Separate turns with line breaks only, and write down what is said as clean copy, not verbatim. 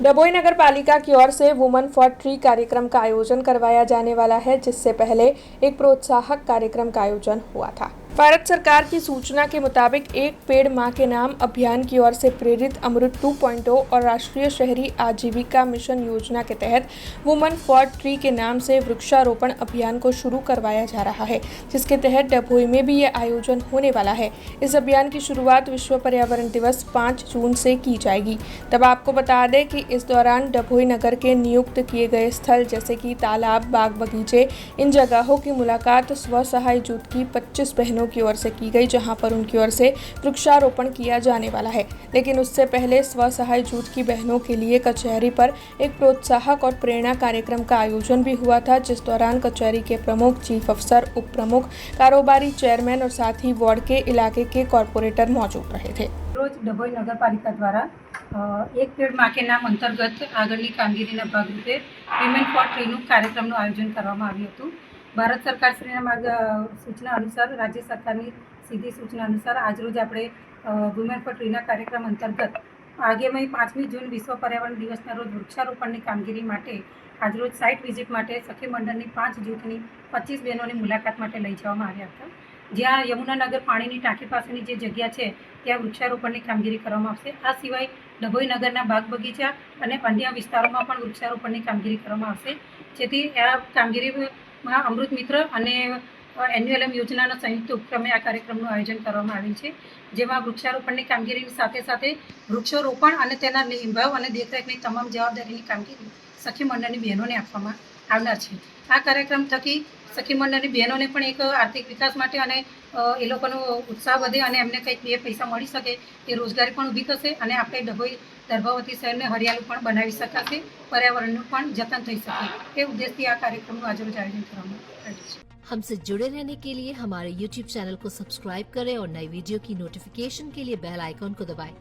डभोई नगर पालिका की ओर से वुमेन फॉर ट्री कार्यक्रम का आयोजन करवाया जाने वाला है, जिससे पहले एक प्रोत्साहक कार्यक्रम का आयोजन हुआ था। भारत सरकार की सूचना के मुताबिक एक पेड़ मां के नाम अभियान की ओर से प्रेरित अमृत 2.0 और राष्ट्रीय शहरी आजीविका मिशन योजना के तहत वुमेन फॉर ट्री के नाम से वृक्षारोपण अभियान को शुरू करवाया जा रहा है, जिसके तहत डभोई में भी ये आयोजन होने वाला है। इस अभियान की शुरुआत विश्व पर्यावरण दिवस 5 जून से की जाएगी। तब आपको बता दें कि इस दौरान डभोई नगर के नियुक्त किए गए स्थल जैसे कि तालाब, बाग बगीचे, इन जगहों की मुलाकात स्व सहाय जुट की 25 बहनों की ओर से की गई, जहां पर उनकी ओर से वृक्षारोपण किया जाने वाला है। लेकिन उससे पहले स्व सहाय जुट की बहनों के लिए कचहरी पर एक प्रोत्साहक और प्रेरणा कार्यक्रम का आयोजन भी हुआ था, जिस दौरान कचहरी के प्रमुख, चीफ अफसर, उप प्रमुख, कारोबारी चेयरमैन और साथ ही वार्ड के इलाके के कॉर्पोरेटर मौजूद रहे थे।
रोज डभोई नगरपालिका द्वारा एक पेड़ मां के नाम अंतर्गत આગળની કામગીરીના ભાગરૂપે વિમેન ફોર ટ્રીનું કાર્યક્રમનું આયોજન કરવામાં આવ્યું હતું। ભારત સરકારશ્રીના સૂચના અનુસાર, રાજ્ય સરકારની સીધી સૂચના અનુસાર આજરોજ આપણે વુમેન ફોર ટ્રીના કાર્યક્રમ અંતર્ગત આગામી 5મી જૂન વિશ્વ પર્યાવરણ દિવસના રોજ વૃક્ષારોપણની કામગીરી માટે આજરોજ સાઇટ વિઝિટ માટે સખી મંડળની 5 જૂથની 25 બહેનોની મુલાકાત માટે લઈ જવામાં આવ્યા હતા, જ્યાં યમુનાનગર પાણીની ટાંકી પાસેની જે જગ્યા છે ત્યાં વૃક્ષારોપણની કામગીરી કરવામાં આવશે। આ સિવાય ડભોઈ નગરના બાગ બગીચા અને અન્ય વિસ્તારોમાં પણ વૃક્ષારોપણની કામગીરી કરવામાં આવશે, જેથી આ કામગીરીમાં અમૃત મિત્ર અને એન્યુએલએમ યોજનાના સંયુક્ત ઉપક્રમે આ કાર્યક્રમનું આયોજન કરવામાં આવેલ છે, જેમાં વૃક્ષારોપણની કામગીરીની સાથે સાથે વૃક્ષારોપણ અને તેના નિભાવ અને દેખરેખની તમામ જવાબદારીની કામગીરી સખી મંડળની બહેનોને આપવામાં આવનાર છે। આ કાર્યક્રમ થકી સખી મંડળની બહેનોને પણ એક આર્થિક વિકાસ માટે અને એ લોકોનો ઉત્સાહ વધે અને એમને કંઈક 2 પૈસા મળી શકે, એ રોજગારી પણ ઊભી થશે અને આપણે ડભોઈ દર્ભાવતી શહેરને હરિયાળું પણ બનાવી શકાશે, पर्यावरणનું પણ જતન થઈ શકે, તે ઉદ્દેશથી આ કાર્યક્રમનું આજરોજ આયોજન કરવામાં આવ્યું છે।
हमसे जुड़े रहने के लिए हमारे YouTube चैनल को सब्सक्राइब करें और नई वीडियो की नोटिफिकेशन के लिए बेल आइकॉन को दबाएं।